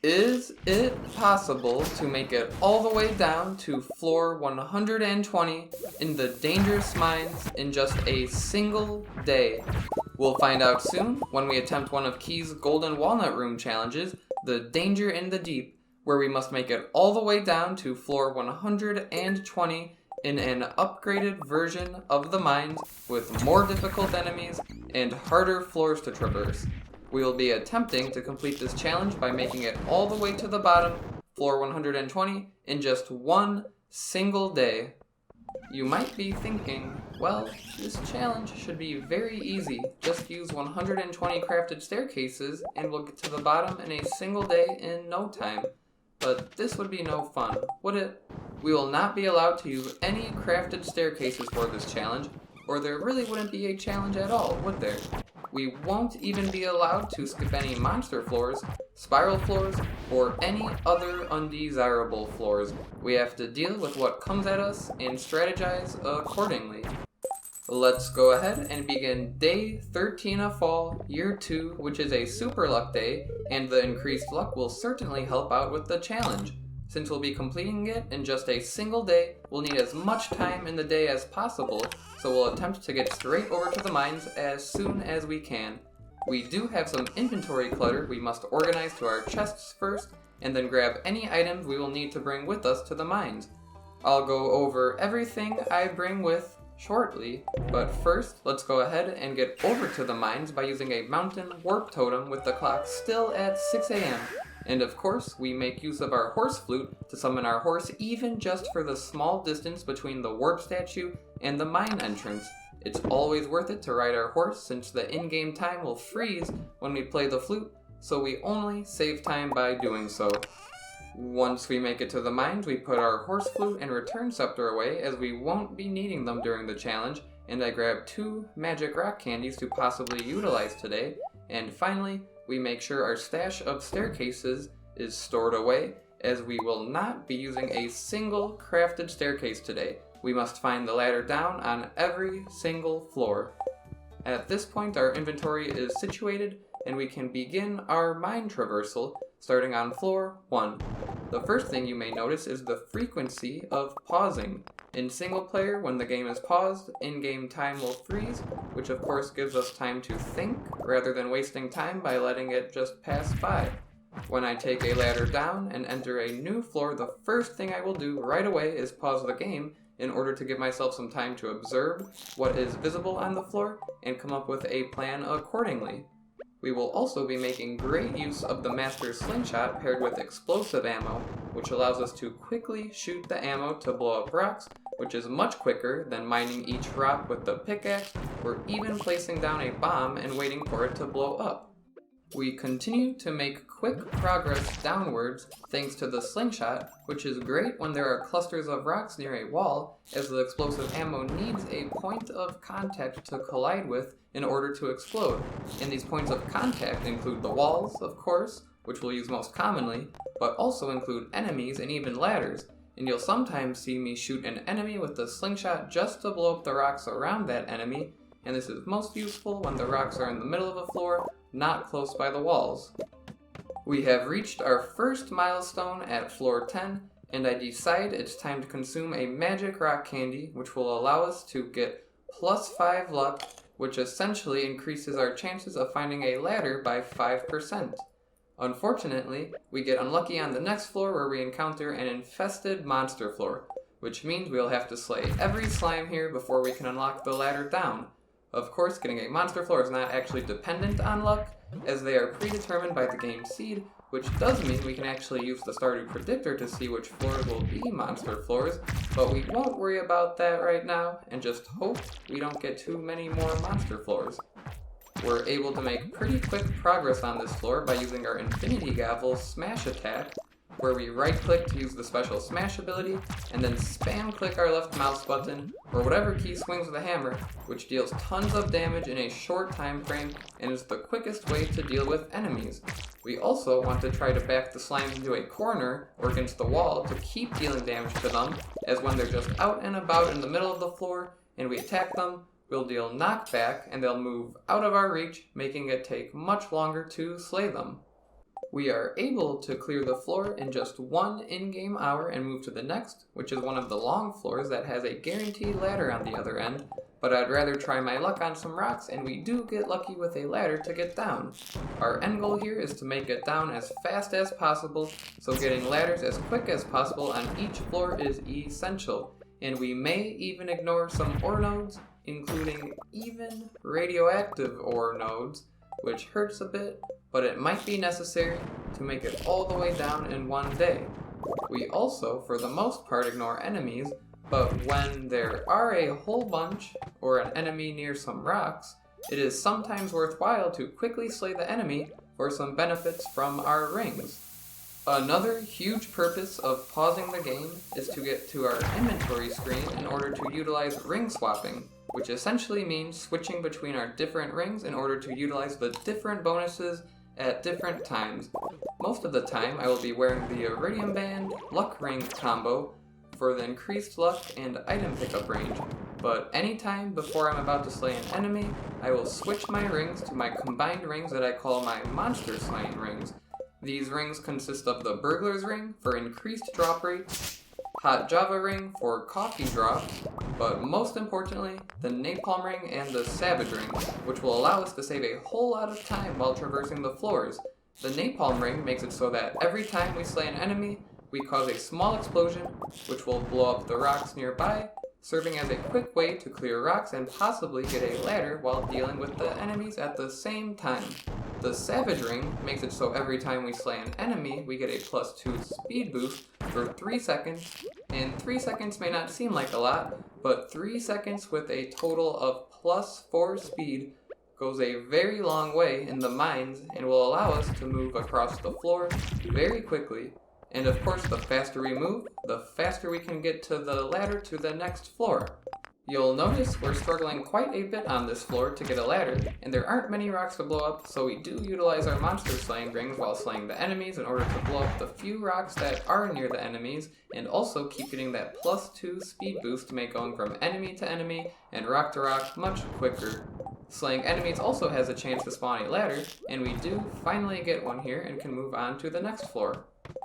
Is it possible to make it all the way down to floor 120 in the Dangerous Mines in just a single day? We'll find out soon when we attempt one of Key's Golden Walnut Room challenges, the Danger in the Deep, where we must make it all the way down to floor 120 in an upgraded version of the mines with more difficult enemies and harder floors to traverse. We will be attempting to complete this challenge by making it all the way to the bottom, floor 120, in just one single day. You might be thinking, well, this challenge should be very easy. Just use 120 crafted staircases and we'll get to the bottom in a single day in no time. But this would be no fun, would it? We will not be allowed to use any crafted staircases for this challenge, or there really wouldn't be a challenge at all, would there? We won't even be allowed to skip any monster floors, spiral floors, or any other undesirable floors. We have to deal with what comes at us and strategize accordingly. Let's go ahead and begin day 13 of fall, year 2, which is a super luck day, and the increased luck will certainly help out with the challenge. Since we'll be completing it in just a single day, we'll need as much time in the day as possible, so we'll attempt to get straight over to the mines as soon as we can. We do have some inventory clutter we must organize to our chests first, and then grab any items we will need to bring with us to the mines. I'll go over everything I bring with shortly, but first let's go ahead and get over to the mines by using a mountain warp totem with the clock still at 6 a.m. And of course, we make use of our horse flute to summon our horse even just for the small distance between the warp statue and the mine entrance. It's always worth it to ride our horse since the in-game time will freeze when we play the flute, so we only save time by doing so. Once we make it to the mines, we put our horse flute and return scepter away as we won't be needing them during the challenge, and I grab 2 magic rock candies to possibly utilize today, and finally, we make sure our stash of staircases is stored away, as we will not be using a single crafted staircase today. We must find the ladder down on every single floor. At this point, our inventory is situated, and we can begin our mine traversal, starting on floor 1. The first thing you may notice is the frequency of pausing. In single player, when the game is paused, in-game time will freeze, which of course gives us time to think, rather than wasting time by letting it just pass by. When I take a ladder down and enter a new floor, the first thing I will do right away is pause the game in order to give myself some time to observe what is visible on the floor and come up with a plan accordingly. We will also be making great use of the Master Slingshot paired with explosive ammo, which allows us to quickly shoot the ammo to blow up rocks, which is much quicker than mining each rock with the pickaxe, or even placing down a bomb and waiting for it to blow up. We continue to make quick progress downwards thanks to the slingshot, which is great when there are clusters of rocks near a wall, as the explosive ammo needs a point of contact to collide with in order to explode. And these points of contact include the walls, of course, which we'll use most commonly, but also include enemies and even ladders. And you'll sometimes see me shoot an enemy with the slingshot just to blow up the rocks around that enemy, and this is most useful when the rocks are in the middle of a floor, not close by the walls. We have reached our first milestone at floor 10, and I decide it's time to consume a magic rock candy, which will allow us to get +5 luck, which essentially increases our chances of finding a ladder by 5%. Unfortunately, we get unlucky on the next floor where we encounter an infested monster floor, which means we'll have to slay every slime here before we can unlock the ladder down. Of course, getting a monster floor is not actually dependent on luck, as they are predetermined by the game seed, which does mean we can actually use the Stardew Predictor to see which floors will be monster floors, but we won't worry about that right now, and just hope we don't get too many more monster floors. We're able to make pretty quick progress on this floor by using our Infinity Gavel's smash attack, where we right-click to use the special smash ability, and then spam-click our left mouse button, or whatever key swings the hammer, which deals tons of damage in a short time frame, and is the quickest way to deal with enemies. We also want to try to back the slimes into a corner, or against the wall, to keep dealing damage to them, as when they're just out and about in the middle of the floor, and we attack them, we'll deal knockback, and they'll move out of our reach, making it take much longer to slay them. We are able to clear the floor in just one in-game hour and move to the next, which is one of the long floors that has a guaranteed ladder on the other end, but I'd rather try my luck on some rocks, and we do get lucky with a ladder to get down. Our end goal here is to make it down as fast as possible, so getting ladders as quick as possible on each floor is essential, and we may even ignore some ore nodes, including even radioactive ore nodes, which hurts a bit, but it might be necessary to make it all the way down in one day. We also, for the most part, ignore enemies, but when there are a whole bunch, or an enemy near some rocks, it is sometimes worthwhile to quickly slay the enemy for some benefits from our rings. Another huge purpose of pausing the game is to get to our inventory screen in order to utilize ring swapping, which essentially means switching between our different rings in order to utilize the different bonuses at different times. Most of the time I will be wearing the Iridium Band Luck Ring combo for the increased luck and item pickup range, but anytime before I'm about to slay an enemy, I will switch my rings to my combined rings that I call my monster slaying rings. These rings consist of the Burglar's Ring for increased drop rates, Hot Java Ring for coffee drops, but most importantly, the Napalm Ring and the Savage Ring, which will allow us to save a whole lot of time while traversing the floors. The Napalm Ring makes it so that every time we slay an enemy, we cause a small explosion, which will blow up the rocks nearby, serving as a quick way to clear rocks and possibly get a ladder while dealing with the enemies at the same time. The Savage Ring makes it so every time we slay an enemy, we get a +2 speed boost for 3 seconds, and 3 seconds may not seem like a lot, but 3 seconds with a total of +4 speed goes a very long way in the mines and will allow us to move across the floor very quickly. And of course, the faster we move, the faster we can get to the ladder to the next floor. You'll notice we're struggling quite a bit on this floor to get a ladder, and there aren't many rocks to blow up, so we do utilize our monster slaying rings while slaying the enemies in order to blow up the few rocks that are near the enemies, and also keep getting that +2 speed boost to make going from enemy to enemy and rock to rock much quicker. Slaying enemies also has a chance to spawn a ladder, and we do finally get one here and can move on to the next floor.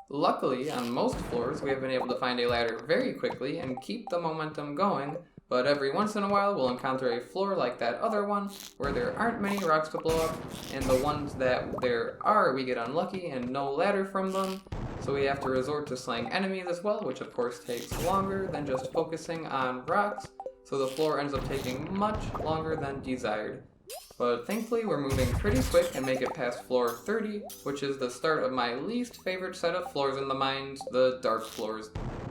Luckily, on most floors, we have been able to find a ladder very quickly and keep the momentum going, but every once in a while we'll encounter a floor like that other one where there aren't many rocks to blow up, and the ones that there are we get unlucky and no ladder from them, so we have to resort to slaying enemies as well, which of course takes longer than just focusing on rocks, so the floor ends up taking much longer than desired. But thankfully we're moving pretty quick and make it past floor 30, which is the start of my least favorite set of floors in the mines, the dark floors.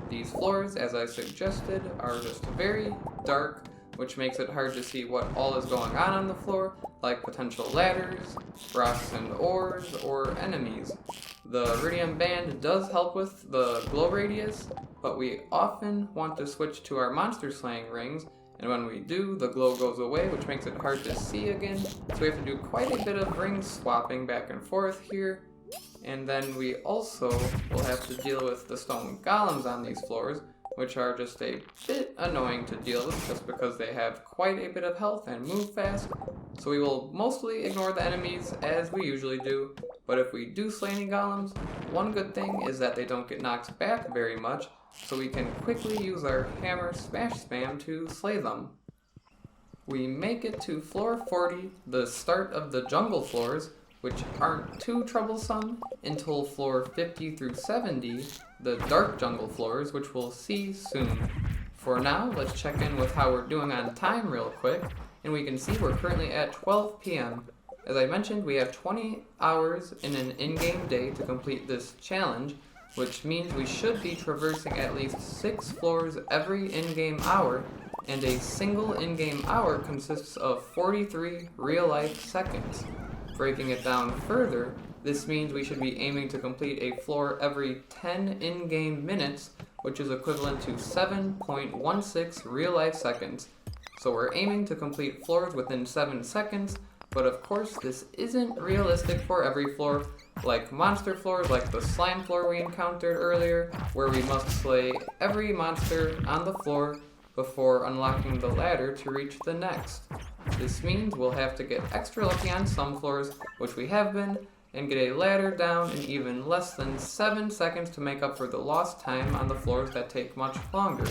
These floors, as I suggested, are just very dark, which makes it hard to see what all is going on the floor, like potential ladders, rocks and ores, or enemies. The Iridium Band does help with the glow radius, but we often want to switch to our monster slaying rings, and when we do, the glow goes away, which makes it hard to see again, so we have to do quite a bit of ring swapping back and forth here. And then we also will have to deal with the stone golems on these floors, which are just a bit annoying to deal with just because they have quite a bit of health and move fast. So we will mostly ignore the enemies as we usually do, but if we do slay any golems, one good thing is that they don't get knocked back very much, so we can quickly use our hammer smash spam to slay them. We make it to floor 40, the start of the jungle floors, which aren't too troublesome until floor 50 through 70, the dark jungle floors, which we'll see soon. For now, let's check in with how we're doing on time real quick, and we can see we're currently at 12 p.m. As I mentioned, we have 20 hours in an in-game day to complete this challenge, which means we should be traversing at least 6 floors every in-game hour, and a single in-game hour consists of 43 real-life seconds. Breaking it down further, this means we should be aiming to complete a floor every 10 in-game minutes, which is equivalent to 7.16 real-life seconds. So we're aiming to complete floors within 7 seconds, but of course this isn't realistic for every floor, like monster floors like the slime floor we encountered earlier, where we must slay every monster on the floor before unlocking the ladder to reach the next. This means we'll have to get extra lucky on some floors, which we have been, and get a ladder down in even less than 7 seconds to make up for the lost time on the floors that take much longer.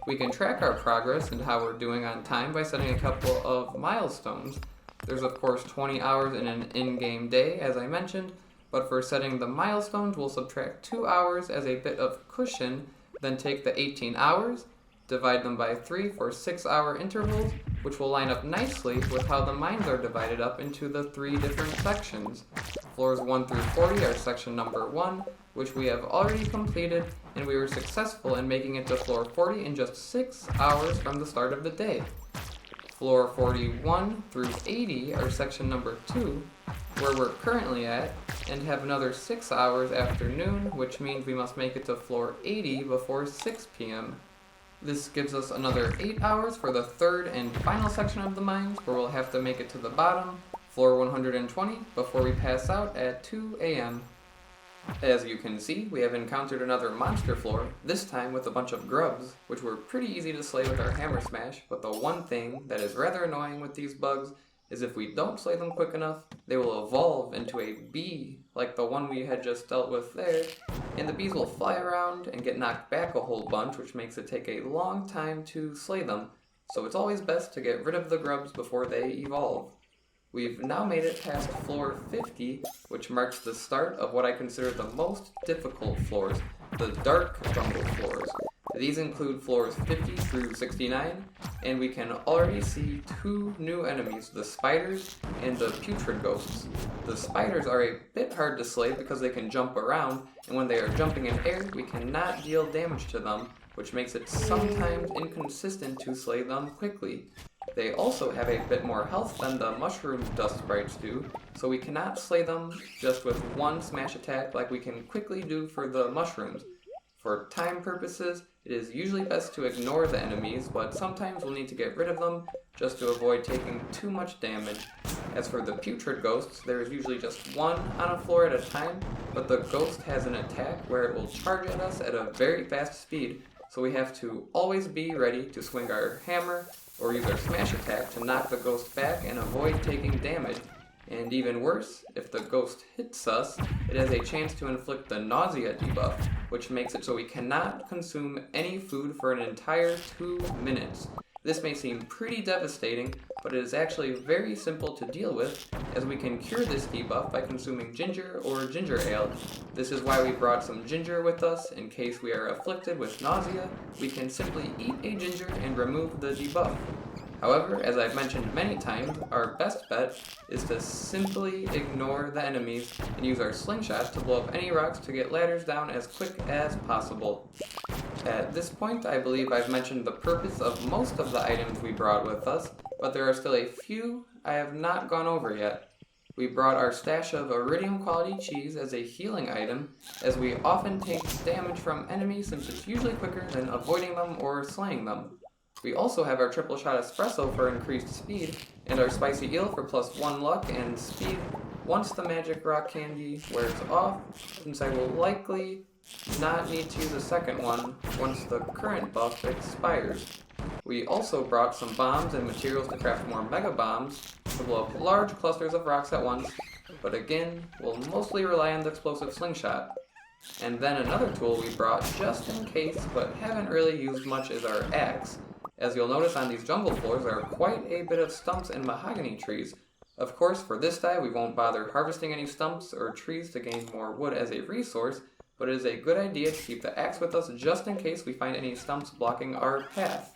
We can track our progress and how we're doing on time by setting a couple of milestones. There's of course 20 hours in an in-game day, as I mentioned, but for setting the milestones, we'll subtract 2 hours as a bit of cushion, then take the 18 hours, divide them by 3 for 6-hour intervals, which will line up nicely with how the mines are divided up into the 3 different sections. Floors 1 through 40 are section number 1, which we have already completed, and we were successful in making it to floor 40 in just 6 hours from the start of the day. Floor 41 through 80 are section number 2, where we're currently at, and have another 6 hours after noon, which means we must make it to floor 80 before 6 p.m. This gives us another 8 hours for the third and final section of the mines, where we'll have to make it to the bottom, floor 120, before we pass out at 2 a.m. As you can see, we have encountered another monster floor, this time with a bunch of grubs, which were pretty easy to slay with our hammer smash, but the one thing that is rather annoying with these bugs is if we don't slay them quick enough, they will evolve into a bee, like the one we had just dealt with there, and the bees will fly around and get knocked back a whole bunch, which makes it take a long time to slay them, so it's always best to get rid of the grubs before they evolve. We've now made it past floor 50, which marks the start of what I consider the most difficult floors, the dark jungle floors. These include floors 50 through 69, and we can already see 2 new enemies, the spiders and the putrid ghosts. The spiders are a bit hard to slay because they can jump around, and when they are jumping in air, we cannot deal damage to them, which makes it sometimes inconsistent to slay them quickly. They also have a bit more health than the mushroom dust sprites do, so we cannot slay them just with one smash attack like we can quickly do for the mushrooms. For time purposes, it is usually best to ignore the enemies, but sometimes we'll need to get rid of them just to avoid taking too much damage. As for the putrid ghosts, there is usually just one on a floor at a time, but the ghost has an attack where it will charge at us at a very fast speed, so we have to always be ready to swing our hammer or use our smash attack to knock the ghost back and avoid taking damage. And even worse, if the ghost hits us, it has a chance to inflict the nausea debuff, which makes it so we cannot consume any food for an entire 2 minutes. This may seem pretty devastating, but it is actually very simple to deal with, as we can cure this debuff by consuming ginger or ginger ale. This is why we brought some ginger with us. In case we are afflicted with nausea, we can simply eat a ginger and remove the debuff. However, as I've mentioned many times, our best bet is to simply ignore the enemies and use our slingshot to blow up any rocks to get ladders down as quick as possible. At this point, I believe I've mentioned the purpose of most of the items we brought with us, but there are still a few I have not gone over yet. We brought our stash of iridium quality cheese as a healing item, as we often take damage from enemies since it's usually quicker than avoiding them or slaying them. We also have our triple shot espresso for increased speed, and our spicy eel for +1 luck and speed once the magic rock candy wears off, since I will likely not need to use a second one once the current buff expires. We also brought some bombs and materials to craft more mega bombs to blow up large clusters of rocks at once, but again, we'll mostly rely on the explosive slingshot. And then another tool we brought just in case, but haven't really used much, is our axe. As you'll notice on these jungle floors, there are quite a bit of stumps and mahogany trees. Of course, for this die, we won't bother harvesting any stumps or trees to gain more wood as a resource, but it is a good idea to keep the axe with us just in case we find any stumps blocking our path.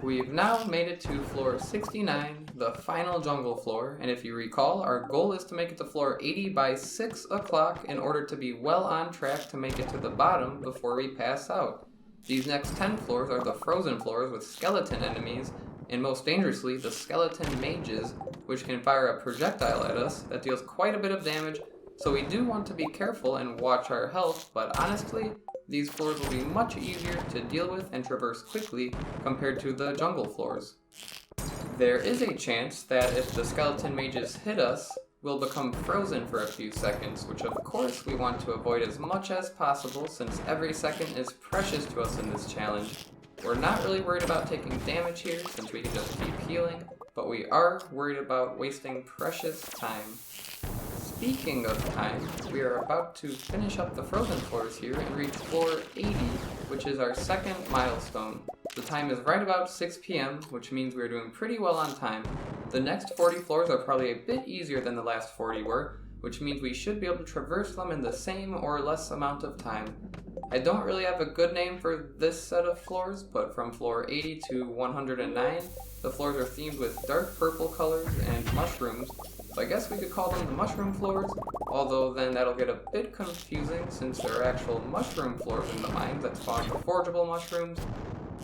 We've now made it to floor 69, the final jungle floor, and if you recall, our goal is to make it to floor 80 by 6 o'clock in order to be well on track to make it to the bottom before we pass out. These next 10 floors are the frozen floors with skeleton enemies, and most dangerously, the skeleton mages, which can fire a projectile at us that deals quite a bit of damage, so we do want to be careful and watch our health, but honestly, these floors will be much easier to deal with and traverse quickly compared to the jungle floors. There is a chance that if the skeleton mages hit us, we'll become frozen for a few seconds, which of course we want to avoid as much as possible since every second is precious to us in this challenge. We're not really worried about taking damage here since we can just keep healing, but we are worried about wasting precious time. speaking of time, we are about to finish up the frozen floors here and reach floor 80, which is our second milestone. The time is right about 6 p.m., which means we're doing pretty well on time. The next 40 floors are probably a bit easier than the last 40 were, which means we should be able to traverse them in the same or less amount of time. I don't really have a good name for this set of floors, but from floor 80 to 109, the floors are themed with dark purple colors and mushrooms, so I guess we could call them the mushroom floors, although then that'll get a bit confusing since there are actual mushroom floors in the mines that spawn forgeable mushrooms,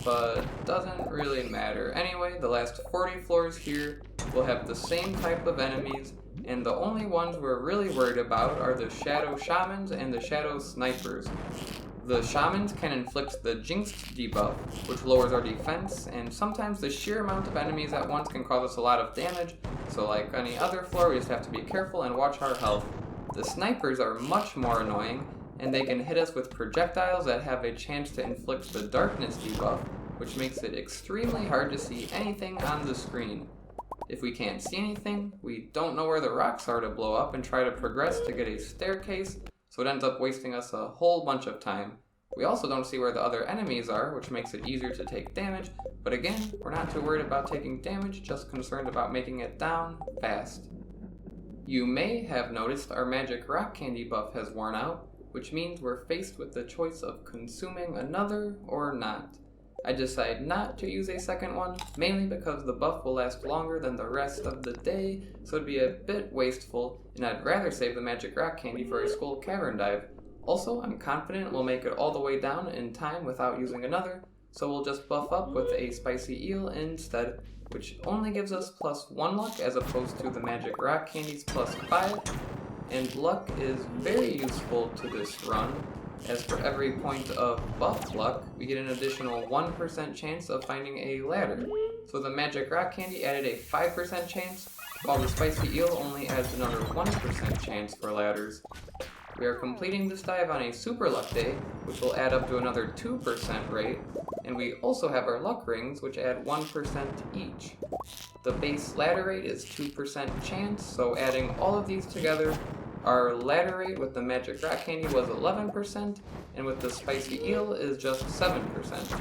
but doesn't really matter. Anyway, the last 40 floors here will have the same type of enemies, and the only ones we're really worried about are the Shadow Shamans and the Shadow Snipers. The Shamans can inflict the Jinxed debuff, which lowers our defense, and sometimes the sheer amount of enemies at once can cause us a lot of damage, so like any other floor we just have to be careful and watch our health. The Snipers are much more annoying, and they can hit us with projectiles that have a chance to inflict the Darkness debuff, which makes it extremely hard to see anything on the screen. If we can't see anything, we don't know where the rocks are to blow up and try to progress to get a staircase, so it ends up wasting us a whole bunch of time. We also don't see where the other enemies are, which makes it easier to take damage, but again, we're not too worried about taking damage, just concerned about making it down fast. You may have noticed our magic rock candy buff has worn out, which means we're faced with the choice of consuming another or not. I decide not to use a second one, mainly because the buff will last longer than the rest of the day, so it'd be a bit wasteful, and I'd rather save the magic rock candy for a Skull Cavern dive. Also, I'm confident we'll make it all the way down in time without using another, so we'll just buff up with a spicy eel instead, which only gives us +1 luck as opposed to the magic rock candy's +5, and luck is very useful to this run, as for every point of buff luck, we get an additional 1% chance of finding a ladder. So the magic rock candy added a 5% chance, while the spicy eel only adds another 1% chance for ladders. We are completing this dive on a super luck day, which will add up to another 2% rate, and we also have our luck rings, which add 1% each. The base ladder rate is 2% chance, so adding all of these together, our ladder rate with the magic rock candy was 11%, and with the spicy eel is just 7%.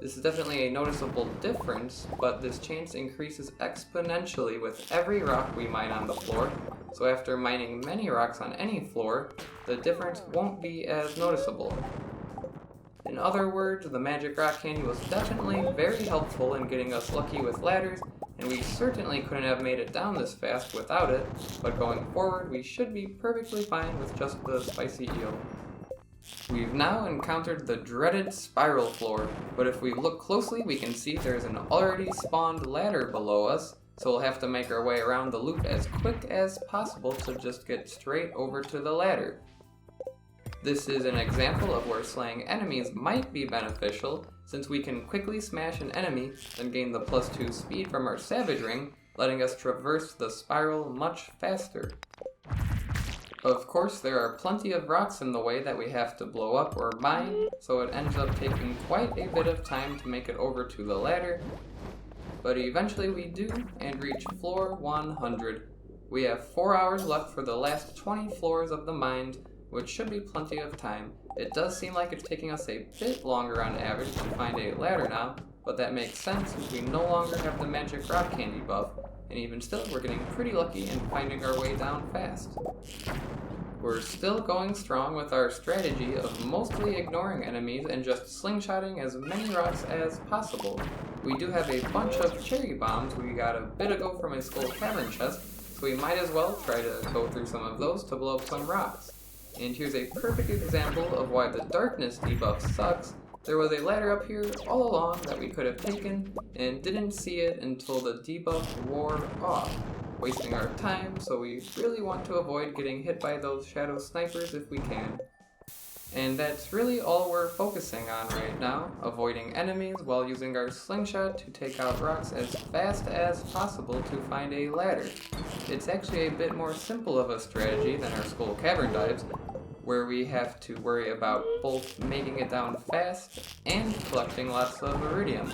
This is definitely a noticeable difference, but this chance increases exponentially with every rock we mine on the floor, so after mining many rocks on any floor, the difference won't be as noticeable. In other words, the magic rock candy was definitely very helpful in getting us lucky with ladders, and we certainly couldn't have made it down this fast without it, but going forward we should be perfectly fine with just the spicy eel. We've now encountered the dreaded spiral floor, but if we look closely we can see there's an already spawned ladder below us, so we'll have to make our way around the loop as quick as possible to just get straight over to the ladder. This is an example of where slaying enemies might be beneficial, since we can quickly smash an enemy and gain the +2 speed from our Savage Ring, letting us traverse the spiral much faster. Of course, there are plenty of rocks in the way that we have to blow up or mine, so it ends up taking quite a bit of time to make it over to the ladder, but eventually we do and reach floor 100. We have 4 hours left for the last 20 floors of the mines, which should be plenty of time. It does seem like it's taking us a bit longer on average to find a ladder now, but that makes sense since we no longer have the magic rock candy buff, and even still we're getting pretty lucky in finding our way down fast. We're still going strong with our strategy of mostly ignoring enemies and just slingshotting as many rocks as possible. We do have a bunch of cherry bombs we got a bit ago from a Skull Cavern chest, so we might as well try to go through some of those to blow up some rocks. And here's a perfect example of why the darkness debuff sucks. There was a ladder up here all along that we could have taken and didn't see it until the debuff wore off, wasting our time, so we really want to avoid getting hit by those shadow snipers if we can. And that's really all we're focusing on right now, avoiding enemies while using our slingshot to take out rocks as fast as possible to find a ladder. It's actually a bit more simple of a strategy than our Skull Cavern dives, where we have to worry about both making it down fast and collecting lots of iridium,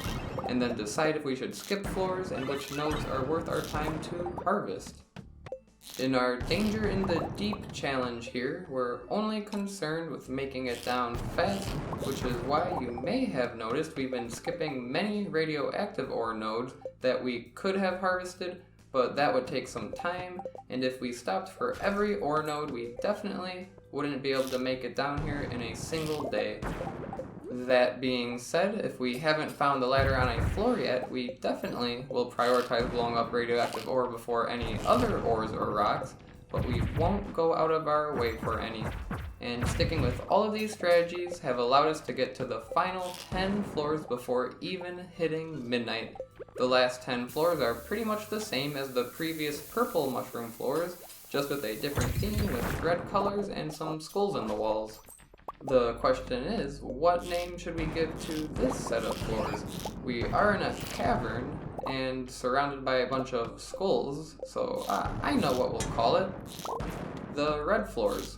and then decide if we should skip floors and which nodes are worth our time to harvest. In our Danger in the Deep challenge here, we're only concerned with making it down fast, which is why you may have noticed we've been skipping many radioactive ore nodes that we could have harvested, but that would take some time, and if we stopped for every ore node, we definitely wouldn't be able to make it down here in a single day. That being said, if we haven't found the ladder on a floor yet, we definitely will prioritize blowing up radioactive ore before any other ores or rocks, but we won't go out of our way for any. And sticking with all of these strategies have allowed us to get to the final 10 floors before even hitting midnight. The last 10 floors are pretty much the same as the previous purple mushroom floors, just with a different theme with red colors and some skulls in the walls. The question is, what name should we give to this set of floors? We are in a cavern and surrounded by a bunch of skulls, so I know what we'll call it. The red floors.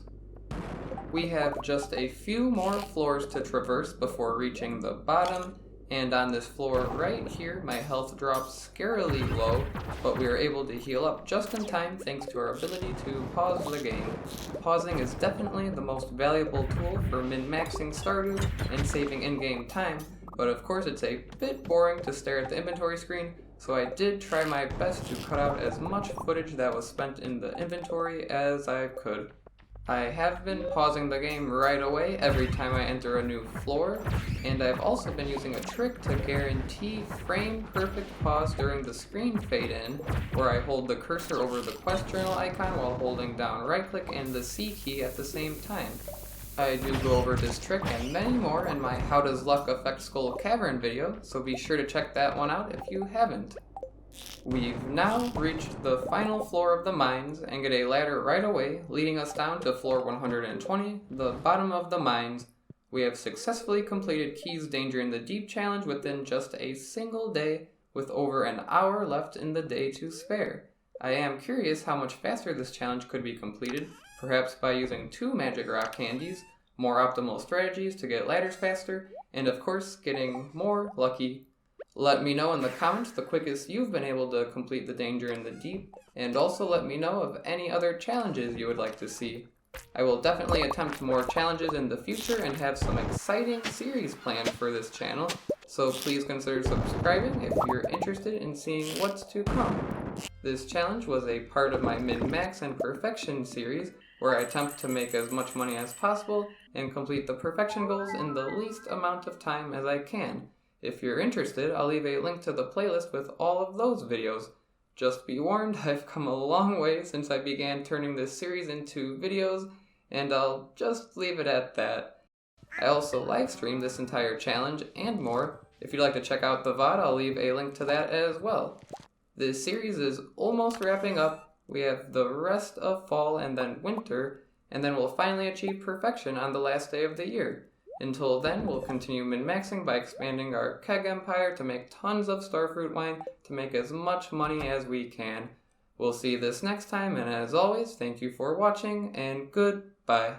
We have just a few more floors to traverse before reaching the bottom, and on this floor right here, my health drops scarily low, but we are able to heal up just in time thanks to our ability to pause the game. Pausing is definitely the most valuable tool for min-maxing Stardew and saving in-game time, but of course it's a bit boring to stare at the inventory screen, so I did try my best to cut out as much footage that was spent in the inventory as I could. I have been pausing the game right away every time I enter a new floor, and I've also been using a trick to guarantee frame-perfect pause during the screen fade-in, where I hold the cursor over the quest journal icon while holding down right-click and the C key at the same time. I do go over this trick and many more in my How Does Luck Affect Skull Cavern video, so be sure to check that one out if you haven't. We've now reached the final floor of the mines and get a ladder right away, leading us down to floor 120, the bottom of the mines. We have successfully completed Key's Danger in the Deep challenge within just a single day, with over an hour left in the day to spare. I am curious how much faster this challenge could be completed, perhaps by using 2 magic rock candies, more optimal strategies to get ladders faster, and of course getting more lucky. Let me know in the comments the quickest you've been able to complete the Danger in the Deep, and also let me know of any other challenges you would like to see. I will definitely attempt more challenges in the future and have some exciting series planned for this channel, so please consider subscribing if you're interested in seeing what's to come. This challenge was a part of my Min-Max and Perfection series, where I attempt to make as much money as possible and complete the perfection goals in the least amount of time as I can. If you're interested, I'll leave a link to the playlist with all of those videos. Just be warned, I've come a long way since I began turning this series into videos, and I'll just leave it at that. I also live streamed this entire challenge and more. If you'd like to check out the VOD, I'll leave a link to that as well. This series is almost wrapping up. We have the rest of fall and then winter, and then we'll finally achieve perfection on the last day of the year. Until then, we'll continue min-maxing by expanding our keg empire to make tons of starfruit wine to make as much money as we can. We'll see you this next time, and as always, thank you for watching, and goodbye.